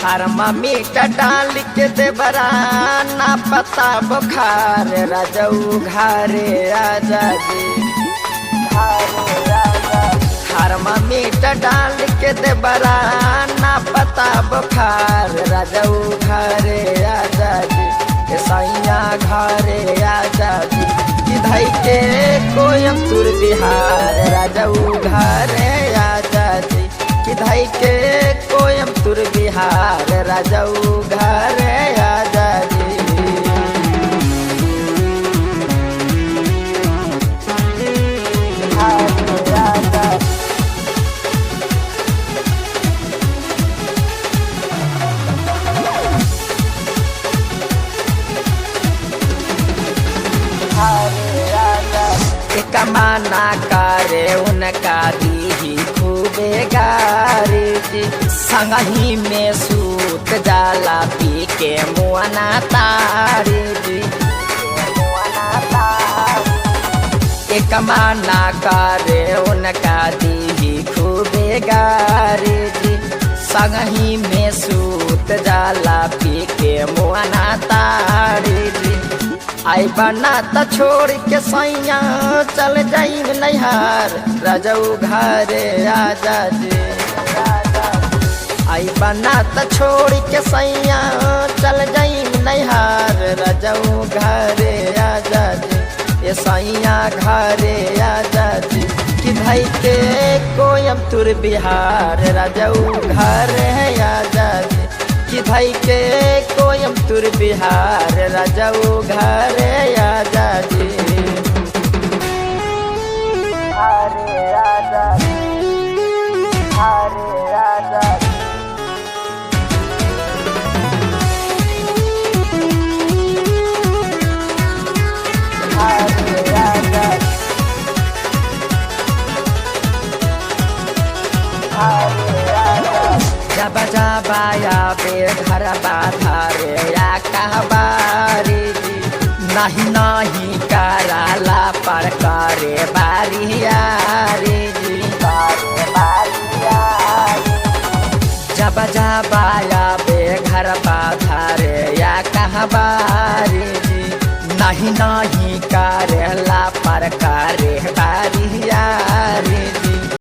Thermometer डाल के दे बराना पता बुखार राजऊ घरे आजा जी। थर्मामीटर डाल के दे बराना पता बुखार राजऊ घरे आजा जी। सैया घरे आजा जी। धई के कोयमतुर बिहार राजऊ घरे आजा जी। धई के कोयमतुर बिहार राजऊ घरे आजा जी। कमाना करे उनका दी खूबे गारी जी। संगही में सूत जाला पी के मुआना तारी जी। कमाना करे उनका दी खूबे गारी जी। संगही में सूत जाला पी के मुआना तारी जी। आई बना त छोड़ के सैया चल जाई नैहार राजऊ घरे आजा जी। आई बना त छोड़ के सैया चल जाई नैहार राजऊ घरे आजा जी। ये सैया घरे आजा जी। धई के कोयमतुर बिहार राजऊ घरे आजा जी। धई के कोयमतुर बिहार राजऊ घरे आजा जी। हरे आजा हरे आजा हरे आजा हरे आजा। जब जबाया बे घर बाधारे या कहबारी जी। नहीं कराला पर करे बारियारी जी। जब जबाया बे घर बाधारे या कहबारी जी। नहीं करेला पर करे बारियारी जी।